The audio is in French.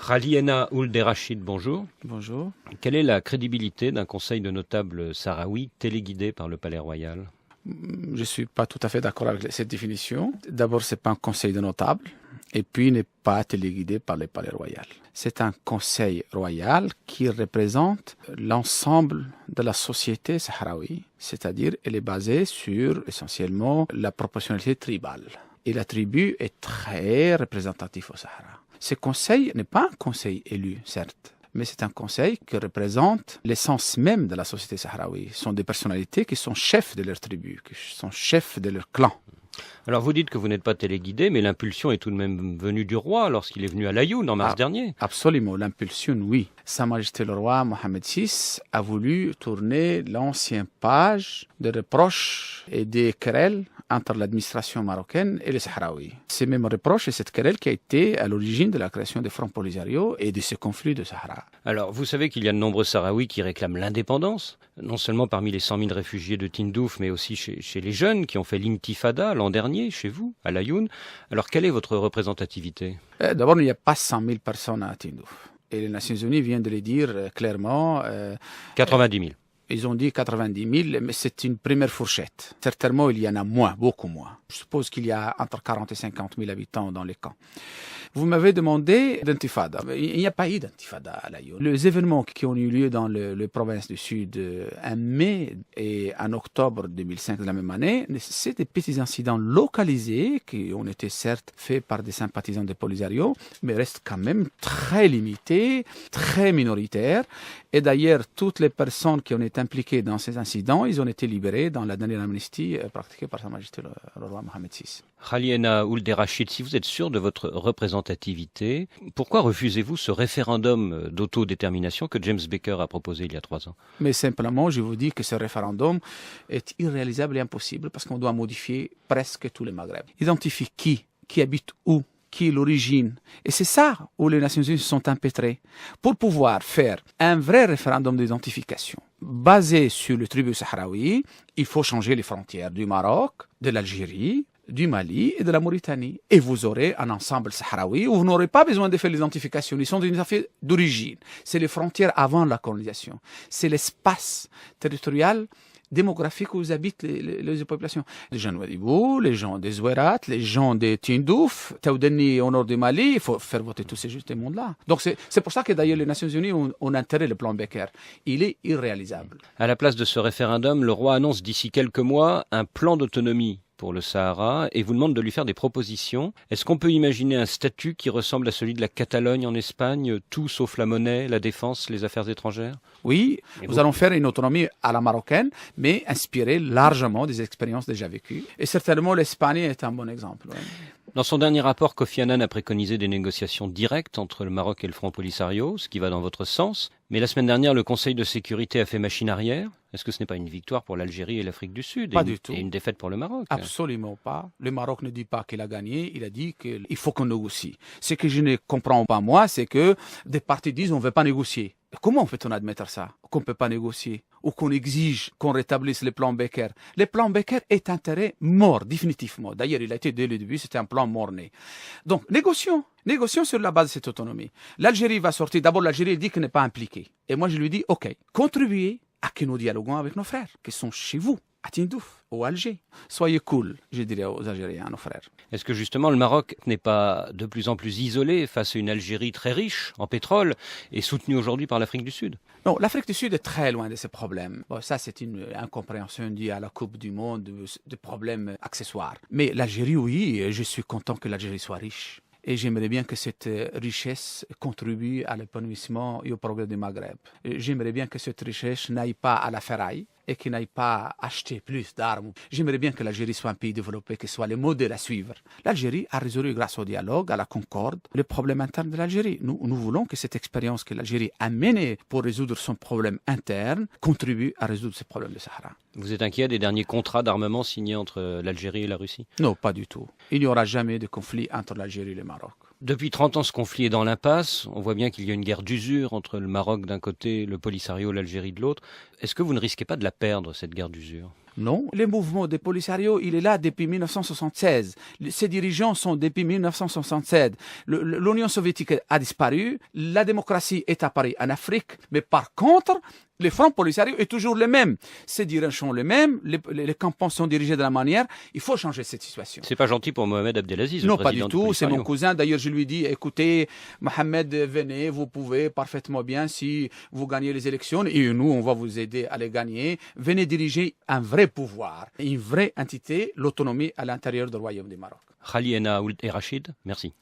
Khaliena Ould-Rachid, bonjour. Bonjour. Quelle est la crédibilité d'un conseil de notables sahraouis téléguidé par le Palais Royal? Je ne suis pas tout à fait d'accord avec cette définition. D'abord, ce n'est pas un conseil de notables, et puis il n'est pas téléguidé par le Palais Royal. C'est un conseil royal qui représente l'ensemble de la société sahraoui, c'est-à-dire elle est basée sur essentiellement la proportionnalité tribale. Et la tribu est très représentative au Sahara. Ce conseil n'est pas un conseil élu, certes, mais c'est un conseil qui représente l'essence même de la société sahraoui. Ce sont des personnalités qui sont chefs de leur tribu, qui sont chefs de leur clan. Alors vous dites que vous n'êtes pas téléguidé, mais l'impulsion est tout de même venue du roi lorsqu'il est venu à Laayoune en mars dernier. Absolument, l'impulsion, oui. Sa Majesté le roi Mohamed VI a voulu tourner l'ancienne page de reproches et des querelles entre l'administration marocaine et les Sahraouis. Ces mêmes reproches et cette querelle qui a été à l'origine de la création des Front Polisario et de ce conflit de Sahara. Alors, vous savez qu'il y a de nombreux Sahraouis qui réclament l'indépendance, non seulement parmi les 100 000 réfugiés de Tindouf, mais aussi chez les jeunes qui ont fait l'intifada l'an dernier, chez vous, à Laayoune. Alors, quelle est votre représentativité? D'abord, il n'y a pas 100 000 personnes à Tindouf. Et les Nations Unies viennent de le dire clairement. 90 000. Ils ont dit 90 000, mais c'est une première fourchette. Certainement, il y en a moins, beaucoup moins. Je suppose qu'il y a entre 40 et 50 000 habitants dans les camps. Vous m'avez demandé d'intifada. Il n'y a pas eu d'intifada à Laayoune. Les événements qui ont eu lieu dans les provinces du Sud en mai et en octobre 2005 de la même année, c'est des petits incidents localisés qui ont été certes faits par des sympathisants de Polisario, mais restent quand même très limités, très minoritaires. Et d'ailleurs, toutes les personnes qui ont été impliquées dans ces incidents, ils ont été libérés dans la dernière amnistie pratiquée par Sa Majesté le roi Mohamed VI. Khaliena Ould-Rachid, si vous êtes sûr de votre représentativité, pourquoi refusez-vous ce référendum d'autodétermination que James Baker a proposé il y a 3 ans? Mais simplement, je vous dis que ce référendum est irréalisable et impossible parce qu'on doit modifier presque tout le Maghreb. Identifier qui habite où, qui est l'origine. Et c'est ça où les Nations Unies se sont empêtrées. Pour pouvoir faire un vrai référendum d'identification basé sur le tribut sahraoui, il faut changer les frontières du Maroc, de l'Algérie, du Mali et de la Mauritanie. Et vous aurez un ensemble sahraoui où vous n'aurez pas besoin de faire l'identification. Ils sont des affaires d'origine. C'est les frontières avant la colonisation. C'est l'espace territorial démographique où habitent les populations. Les gens de Ouadhibou, les gens des Zouerat, les gens de Tindouf, Taoudeni au nord du Mali, il faut faire voter tous ces mondes-là. Donc c'est pour ça que d'ailleurs les Nations Unies ont intérêt le plan Becker. Il est irréalisable. À la place de ce référendum, le roi annonce d'ici quelques mois un plan d'autonomie pour le Sahara et vous demande de lui faire des propositions. Est-ce qu'on peut imaginer un statut qui ressemble à celui de la Catalogne en Espagne, tout sauf la monnaie, la défense, les affaires étrangères? Oui, nous allons faire une autonomie à la marocaine, mais inspirée largement des expériences déjà vécues. Et certainement l'Espagne est un bon exemple. Ouais. Dans son dernier rapport, Kofi Annan a préconisé des négociations directes entre le Maroc et le Front Polisario, ce qui va dans votre sens. Mais la semaine dernière, le Conseil de sécurité a fait machine arrière. Est-ce que ce n'est pas une victoire pour l'Algérie et l'Afrique du Sud Pas du tout. Et une défaite pour le Maroc? Absolument pas. Le Maroc ne dit pas qu'il a gagné, il a dit qu'il faut qu'on négocie. Ce que je ne comprends pas, moi, c'est que des partis disent on ne veut pas négocier. Comment peut-on admettre ça? Qu'on ne peut pas négocier? Ou qu'on exige qu'on rétablisse le plan Becker? Le plan Becker est un terrain mort, définitivement. D'ailleurs, il a été dès le début, c'était un plan mort-né. Donc, négocions sur la base de cette autonomie. L'Algérie va sortir. D'abord, l'Algérie dit qu'elle n'est pas impliquée. Et moi, je lui dis, OK, contribuez à que nous dialoguons avec nos frères, qui sont chez vous, à Tindouf, au Alger. Soyez cool, je dirais aux Algériens, à nos frères. Est-ce que justement le Maroc n'est pas de plus en plus isolé face à une Algérie très riche en pétrole et soutenue aujourd'hui par l'Afrique du Sud? Non, l'Afrique du Sud est très loin de ces problèmes. Bon, ça, c'est une incompréhension due à la Coupe du Monde, de problèmes accessoires. Mais l'Algérie, oui, je suis content que l'Algérie soit riche. Et j'aimerais bien que cette richesse contribue à l'épanouissement et au progrès du Maghreb. J'aimerais bien que cette richesse n'aille pas à la ferraille et qu'il n'aille pas acheter plus d'armes. J'aimerais bien que l'Algérie soit un pays développé, que ce soit le modèle à suivre. L'Algérie a résolu grâce au dialogue, à la concorde, le problème interne de l'Algérie. Nous voulons que cette expérience que l'Algérie a menée pour résoudre son problème interne contribue à résoudre ce problème du Sahara. Vous êtes inquiet des derniers contrats d'armement signés entre l'Algérie et la Russie? Non, pas du tout. Il n'y aura jamais de conflit entre l'Algérie et le Maroc. Depuis 30 ans, ce conflit est dans l'impasse. On voit bien qu'il y a une guerre d'usure entre le Maroc d'un côté, le Polisario, l'Algérie de l'autre. Est-ce que vous ne risquez pas de la perdre, cette guerre d'usure? Non, le mouvement des Polisario, il est là depuis 1976. Ses dirigeants sont depuis 1967. L'Union soviétique a disparu, la démocratie est apparue en Afrique, mais par contre, les Front Polisario est toujours le même. Ces dirigeants sont les mêmes, les campagnes sont dirigées de la manière. Il faut changer cette situation. C'est pas gentil pour Mohamed Abdelaziz, le Non, pas président du du tout. C'est Polisario. mon cousin. D'ailleurs, je lui dis, écoutez, Mohamed, venez, vous pouvez parfaitement bien si vous gagnez les élections et nous, on va vous aider à les gagner. Venez diriger un vrai pouvoir, une vraie entité, l'autonomie à l'intérieur du Royaume du Maroc. Khali Henna Ould et Rachid, merci.